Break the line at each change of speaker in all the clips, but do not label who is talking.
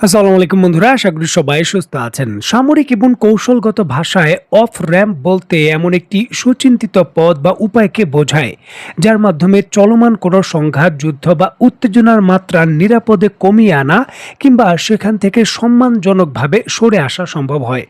আসসালামু আলাইকুম বন্ধুরা, আশা করি সবাই সুস্থ আছেন। সামরিক এবং কৌশলগত ভাষায় অফ র্যাম্প বলতে এমন একটি সুচিন্তিত পথ বা উপায়কে বোঝায় যার মাধ্যমে চলমান কোনো সংঘাত, যুদ্ধ বা উত্তেজনার মাত্রা নিরাপদে কমিয়ে আনা কিংবা সেখান থেকে সম্মানজনকভাবে সরে আসা সম্ভব হয়।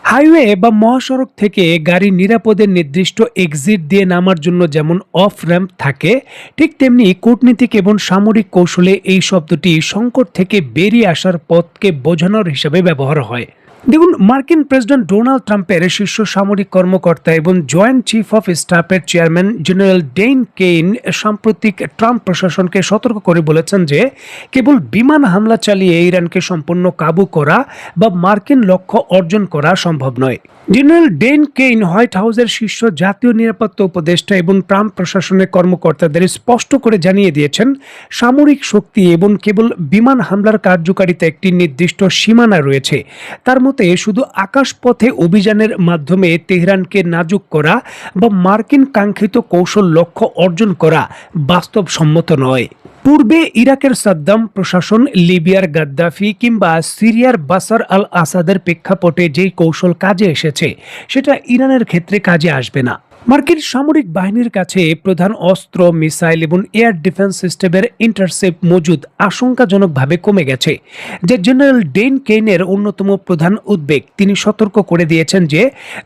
হাইওয়ে বা মহাসড়ক থেকে গাড়ি নিরাপদে নির্দিষ্ট এক্সিট দিয়ে নামার জন্য যেমন অফ র্যাম্প থাকে, ঠিক তেমনি কূটনীতিক এবং সামরিক কৌশলে এই শব্দটি সংকট থেকে বেরিয়ে আসার পথকে বোঝানোর হিসেবে ব্যবহার হয়। দেখুন, মার্কিন প্রেসিডেন্ট ডোনাল্ড ট্রাম্পের শীর্ষ সামরিক কর্মকর্তা এবং জয়েন্ট চিফ অফ স্টাফের চেয়ারম্যান জেনারেল ডেইন কেইন সাম্প্রতিক ট্রাম্প প্রশাসনকে সতর্ক করে বলেছেন যে কেবল বিমান হামলা চালিয়ে ইরানকে সম্পূর্ণ কাবু করা বা মার্কিন লক্ষ্য অর্জন করা সম্ভব নয়। জেনারেল ডেইন কেইন হোয়াইট হাউসের শীর্ষ জাতীয় নিরাপত্তা উপদেষ্টা এবং ট্রাম্প প্রশাসনের কর্মকর্তাদের স্পষ্ট করে জানিয়ে দিয়েছেন, সামরিক শক্তি এবং কেবল বিমান হামলার কার্যকারিতা একটি নির্দিষ্ট সীমানা রয়েছে। তার মতে শুধু আকাশপথে অভিযানের মাধ্যমে তেহরানকে নাজুক করা বা মার্কিন কাঙ্ক্ষিত কৌশল লক্ষ্য অর্জন করা বাস্তবসম্মত নয়। পূর্বে ইরাকের সাদ্দাম প্রশাসন, লিবিয়ার গাদ্দাফি কিংবা সিরিয়ার বাসার আল আসাদের প্রেক্ষাপটে যেই কৌশল কাজে এসেছে সেটা ইরানের ক্ষেত্রে কাজে আসবে না। মার্কিন সামরিক বাহিনীর কাছে প্রধান অস্ত্র, মিসাইল এবং এয়ার ডিফেন্স সিস্টেমের ইন্টারসেপ্ট মজুদ আশঙ্কাজনকভাবে কমে গেছে, যে জেনারেল ডেইন কেইনের অন্যতম প্রধান উদ্বেগ। তিনি সতর্ক করে দিয়েছেন যে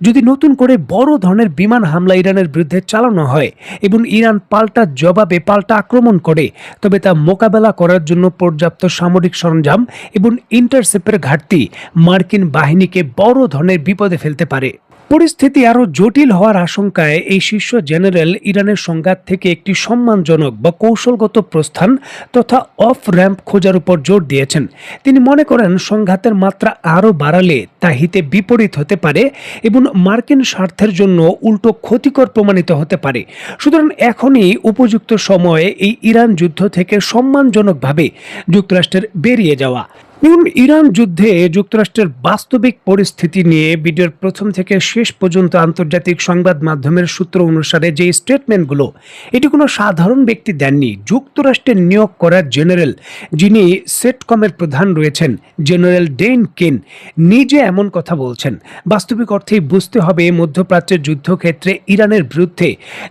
যদি নতুন করে বড় ধরনের বিমান হামলা ইরানের বিরুদ্ধে চালানো হয় এবং ইরান পাল্টা জবাবে পাল্টা আক্রমণ করে, তবে তা মোকাবেলা করার জন্য পর্যাপ্ত সামরিক সরঞ্জাম এবং ইন্টারসেপ্টের ঘাটতি মার্কিন বাহিনীকে বড় ধরনের বিপদে ফেলতে পারে। পরিস্থিতি আরও জটিল হওয়ার আশঙ্কায় এই শীর্ষ জেনারেল ইরানের সংঘাত থেকে একটি সম্মানজনক বা কৌশলগত প্রস্থান তথা অফ র্যাম্প খোঁজার উপর জোর দিয়েছেন। তিনি মনে করেন সংঘাতের মাত্রা আরও বাড়ালে তা হিতে বিপরীত হতে পারে এবং মার্কিন স্বার্থের জন্য উল্টো ক্ষতিকর প্রমাণিত হতে পারে। সুতরাং এখনই উপযুক্ত সময়ে এই ইরান যুদ্ধ থেকে সম্মানজনকভাবে যুক্তরাষ্ট্রের বেরিয়ে যাওয়া। দেখুন, ইরান যুদ্ধে যুক্তরাষ্ট্রের বাস্তবিক পরিস্থিতি নিয়ে ভিডিওর প্রথম থেকে শেষ পর্যন্ত আন্তর্জাতিক সংবাদ মাধ্যমের সূত্র অনুসারে যে স্টেটমেন্টগুলো, এটি কোনো সাধারণ ব্যক্তি দেননি। যুক্তরাষ্ট্রের নিয়োগ করা জেনারেল, যিনি সেটকমের প্রধান রয়েছেন, জেনারেল ডেইন কেন নিজে এমন কথা বলছেন। বাস্তবিক অর্থেই বুঝতে হবে মধ্যপ্রাচ্যের যুদ্ধক্ষেত্রে ইরানের বিরুদ্ধে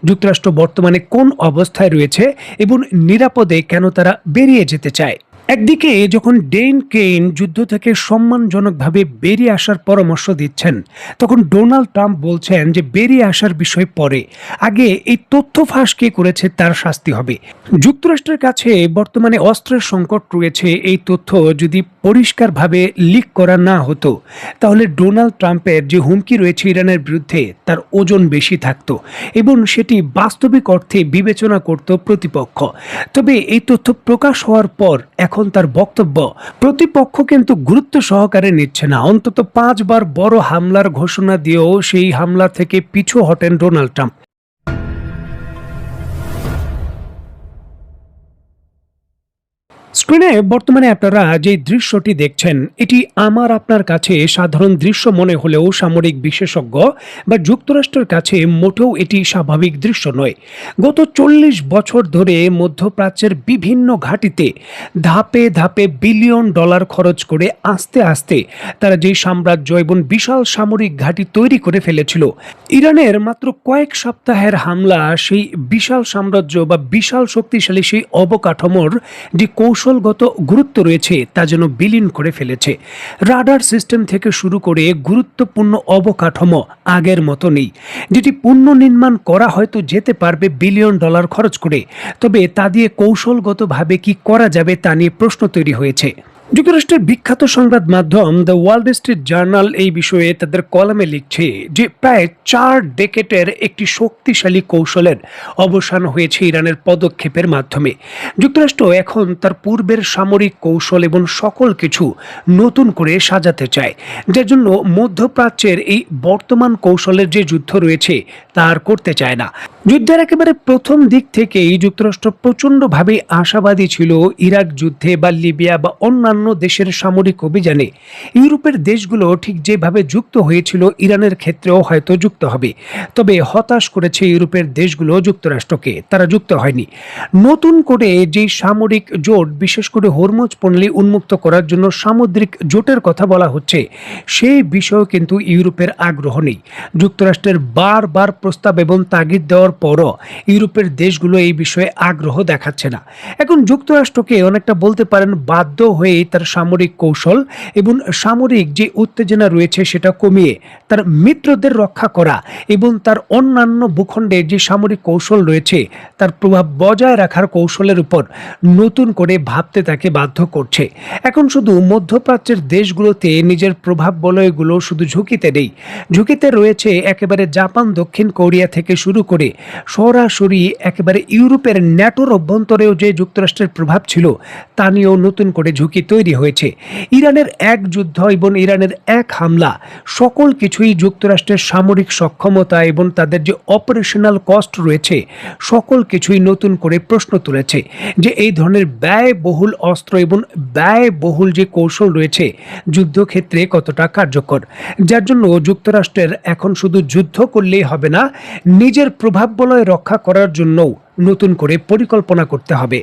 যুক্তরাষ্ট্র বর্তমানে কোন অবস্থায় রয়েছে এবং নিরাপদে কেন তারা বেরিয়ে যেতে চায়। একদিকে যখন ডেইন কেইন যুদ্ধ থেকে সম্মানজনকভাবে বেরিয়ে আসার পরামর্শ দিচ্ছেন, তখন ডোনাল্ড ট্রাম্প বলছেন যে বেরিয়ে আসার বিষয় পরে, আগে এই তথ্য ফাঁস কে করেছে তার শাস্তি হবে। যুক্তরাষ্ট্রের কাছে বর্তমানে অস্ত্রের সংকট রয়েছে, এই তথ্য যদি পরিষ্কারভাবে লিক করা না হতো তাহলে ডোনাল্ড ট্রাম্পের যে হুমকি রয়েছে ইরানের বিরুদ্ধে তার ওজন বেশি থাকতো এবং সেটি বাস্তবিক অর্থে বিবেচনা করত প্রতিপক্ষ। তবে এই তথ্য প্রকাশ হওয়ার পর এখন তার বক্তব্য প্রতিপক্ষ কিন্তু গুরুত্ব সহকারে নিচ্ছে না। অন্তত 5 বার বড় হামলার ঘোষণা দিয়েও সেই হামলা থেকে পিছু হটেন ডোনাল্ড ট্রাম্প। স্ক্রিনে বর্তমানে আপনারা যে দৃশ্যটি দেখছেন, এটি আমার আপনার কাছে সাধারণ দৃশ্য মনে হলেও সামরিক বিশেষজ্ঞ বা যুক্তরাষ্ট্রের কাছে মোটেও এটি স্বাভাবিক দৃশ্য নয়। গত 40 বছর ধরে মধ্যপ্রাচ্যের বিভিন্ন ঘাঁটিতে ধাপে ধাপে বিলিয়ন ডলার খরচ করে আস্তে আস্তে তারা যে সাম্রাজ্য এবং বিশাল সামরিক ঘাঁটি তৈরি করে ফেলেছিল, ইরানের মাত্র কয়েক সপ্তাহের হামলা সেই বিশাল সাম্রাজ্য বা বিশাল শক্তিশালী সেই অবকাঠামোর যে কৌশলগত গুরুত্ব রয়েছে তা যেন বিলীন করে ফেলেছে। রাডার সিস্টেম থেকে শুরু করে গুরুত্বপূর্ণ অবকাঠামো আগের মতো নেই, যেটি পুনর্নির্মাণ করা হয়তো যেতে পারবে বিলিয়ন ডলার খরচ করে, তবে তা দিয়ে কৌশলগতভাবে কি করা যাবে তা নিয়ে প্রশ্ন তৈরি হয়েছে। যুক্তরাষ্ট্রের বিখ্যাত সংবাদ মাধ্যম দ্য ওয়াল স্ট্রিট জার্নাল এই বিষয়ে তাদের কলামে লিখছে যে প্রায় 4 ডেকেটের একটি শক্তিশালী কৌশলের অবসান হয়েছে ইরানের পদক্ষেপের মাধ্যমে। যুক্তরাষ্ট্র এখন তার পূর্বের সামরিক কৌশল এবং সকল কিছু নতুন করে সাজাতে চায়, যার জন্য মধ্যপ্রাচ্যের এই বর্তমান কৌশলের যে যুদ্ধ রয়েছে তা আর করতে চায় না। যুদ্ধের একেবারে প্রথম দিক থেকেই যুক্তরাষ্ট্র প্রচণ্ডভাবে আশাবাদী ছিল ইরাক যুদ্ধে বা লিবিয়া বা অন্যান্য দেশের সামরিক অভিযানে ইউরোপের দেশগুলো ঠিক যেভাবে যুক্ত হয়েছিল ইরানের ক্ষেত্রেও হয়তো যুক্ত হবে। তবে হতাশ করেছে ইউরোপের দেশগুলো যুক্তরাষ্ট্রকে, তারা যুক্ত হয়নি। নতুন করে যে সামরিক জোট, বিশেষ করে হরমুজ প্রণালী উন্মুক্ত করার জন্য সামুদ্রিক জোটের কথা বলা হচ্ছে, সেই বিষয়েও কিন্তু ইউরোপের আগ্রহ নেই। যুক্তরাষ্ট্রের বারবার প্রস্তাব এবং তাগিদ দেওয়ার পরও ইউরোপের দেশগুলো এই বিষয়ে আগ্রহ দেখাচ্ছে না। এখন যুক্তরাষ্ট্রকে অনেকটা বলতে পারেন বাধ্য হয়ে তার সামরিক কৌশল এবং সামরিক যে উত্তেজনা রয়েছে সেটা কমিয়ে তার মিত্রদের রক্ষা করা এবং তার অন্যান্য ভূখণ্ডে যে সামরিক কৌশল রয়েছে তার প্রভাব বজায় রাখার কৌশলের উপর নতুন করে ভাবতে তাকে বাধ্য করছে। এখন শুধু মধ্যপ্রাচ্যের দেশগুলোতে নিজের প্রভাব বলয়গুলো শুধু ঝুঁকিতে নেই, ঝুঁকিতে রয়েছে একেবারে জাপান, দক্ষিণ কোরিয়া থেকে শুরু করে সরাসরি একেবারে ইউরোপের ন্যাটোর অভ্যন্তরেও যে যুক্তরাষ্ট্রের প্রভাব ছিল তা নিয়েও নতুন করে ঝুঁকি তৈরি হয়েছে। ইরানের এক যুদ্ধ এবং ইরানের এক হামলা সকল কিছুই যুক্তরাষ্ট্রের সামরিক সক্ষমতা এবং তাদের যে অপারেশনাল কস্ট রয়েছে সকল কিছুই নতুন করে প্রশ্ন তুলেছে যে এই ধরনের ব্যয়বহুল অস্ত্র এবং ব্যয়বহুল যে কৌশল রয়েছে যুদ্ধক্ষেত্রে কতটা কার্যকর। যার জন্য যুক্তরাষ্ট্রের এখন শুধু যুদ্ধ করলেই হবে না, নিজের প্রভাব বলয় রক্ষা করার জন্যও নতুন করে পরিকল্পনা করতে হবে।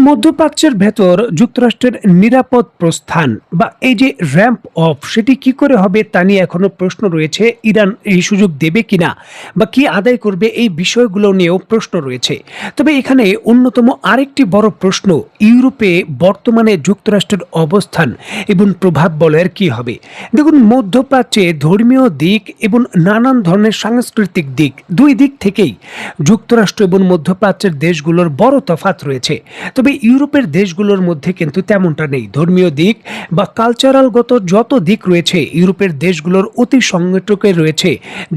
মধ্যপ্রাচ্যের ভেতর যুক্তরাষ্ট্রের নিরাপদ প্রস্থান বা এই যে র্যাম্প অফ সেটি কি করে হবে তা নিয়ে এখনো প্রশ্ন রয়েছে। ইরান এই সুযোগ দেবে কিনা বা কি আদায় করবে এই বিষয়গুলো নিয়েও প্রশ্ন রয়েছে। তবে এখানে অন্যতম আরেকটি বড় প্রশ্ন, ইউরোপে বর্তমানে যুক্তরাষ্ট্রের অবস্থান এবং প্রভাব বলয়ের কি হবে। দেখুন, মধ্যপ্রাচ্যে ধর্মীয় দিক এবং নানান ধরনের সাংস্কৃতিক দিক, দুই দিক থেকেই যুক্তরাষ্ট্র এবং মধ্যপ্রাচ্যের দেশগুলোর বড় তফাৎ রয়েছে। তবে ইউরোপের দেশগুলোর মধ্যে কিন্তু তেমনটা নেই। ধর্মীয় দিক বা কালচারালগত যত দিক রয়েছে ইউরোপের দেশগুলোর অতি সংগঠকে রয়েছে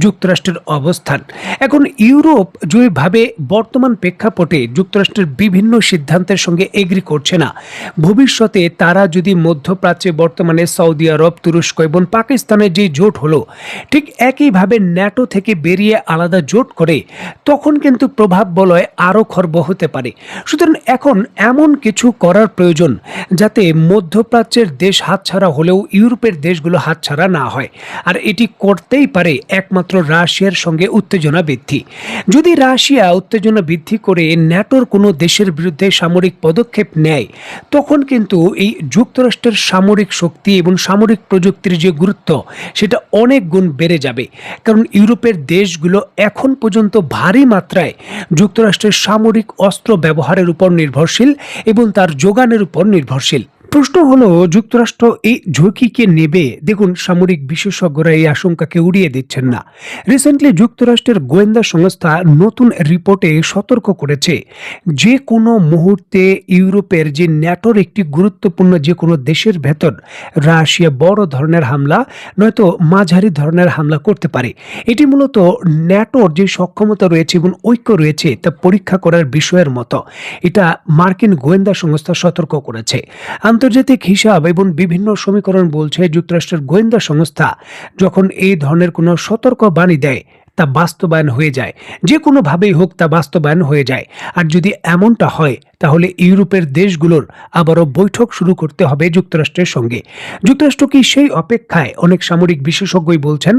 যুক্তরাষ্ট্রের অবস্থান। এখন ইউরোপ যেভাবে বর্তমান প্রেক্ষাপটে যুক্তরাষ্ট্রের বিভিন্ন সিদ্ধান্তের সঙ্গে এগ্রি করছে না, ভবিষ্যতে তারা যদি মধ্যপ্রাচ্যে বর্তমানে সৌদি আরব, তুরস্ক এবং পাকিস্তানের যে জোট হলো ঠিক একইভাবে ন্যাটো থেকে বেরিয়ে আলাদা জোট করে, তখন কিন্তু প্রভাব বলয় আরও খর্ব হতে পারে। সুতরাং এখন এমন কিছু করার প্রয়োজন যাতে মধ্যপ্রাচ্যের দেশ হাতছাড়া হলেও ইউরোপের দেশগুলো হাতছাড়া না হয়। আর এটি করতেই পারে একমাত্র রাশিয়ার সঙ্গে উত্তেজনা বৃদ্ধি। যদি রাশিয়া উত্তেজনা বৃদ্ধি করে ন্যাটোর কোনো দেশের বিরুদ্ধে সামরিক পদক্ষেপ নেয়, তখন কিন্তু এই যুক্তরাষ্ট্রের সামরিক শক্তি এবং সামরিক প্রযুক্তির যে গুরুত্ব সেটা অনেক গুণ বেড়ে যাবে। কারণ ইউরোপের দেশগুলো এখন পর্যন্ত ভারী মাত্রায় যুক্তরাষ্ট্রের সামরিক অস্ত্র ব্যবহারের উপর নির্ভরশীল এবং তার যোগানের উপর নির্ভরশীল। প্রশ্ন হলো যুক্তরাষ্ট্র এই ঝুঁকিকে নেবে। দেখুন, সামরিক বিশেষজ্ঞরা এই আশঙ্কাকে উড়িয়ে দিচ্ছেন না। রিসেন্টলি যুক্তরাষ্ট্রের গোয়েন্দা সংস্থা নতুন রিপোর্টে সতর্ক করেছে যে কোনো মুহূর্তে ইউরোপের যে ন্যাটোর একটি গুরুত্বপূর্ণ যে কোনো দেশের ভেতর রাশিয়া বড় ধরনের হামলা নয়তো মাঝারি ধরনের হামলা করতে পারে। এটি মূলত ন্যাটোর যে সক্ষমতা রয়েছে এবং ঐক্য রয়েছে তা পরীক্ষা করার বিষয়ের মতো। এটা মার্কিন গোয়েন্দা সংস্থা সতর্ক করেছে। আন্তর্জাতিক হিসাব এবং বিভিন্ন সমীকরণ বলছে যুক্তরাষ্ট্রের গোয়েন্দা সংস্থা যখন এই ধরনের কোনো সতর্ক বাণী দেয় তা বাস্তবায়ন হয়ে যায়, যে কোনোভাবেই হোক তা বাস্তবায়ন হয়ে যায়। আর যদি এমনটা হয় তাহলে ইউরোপের দেশগুলোর আবারও বৈঠক শুরু করতে হবে যুক্তরাষ্ট্রের সঙ্গে। যুক্তরাষ্ট্র কি সেই অপেক্ষায়? অনেক সামরিক বিশেষজ্ঞই বলছেন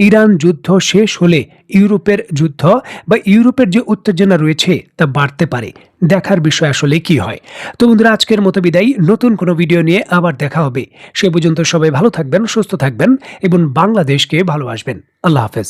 ইরান যুদ্ধ শেষ হলে ইউরোপের যুদ্ধ বা ইউরোপের যে উত্তেজনা রয়েছে তা বাড়তে পারে। দেখার বিষয় আসলে কি হয়। তো বন্ধুরা, আজকের মতো বিদায়। নতুন কোনো ভিডিও নিয়ে আবার দেখা হবে। সে পর্যন্ত সবাই ভালো থাকবেন, সুস্থ থাকবেন এবং বাংলাদেশকে ভালোবাসবেন। আল্লাহ হাফেজ।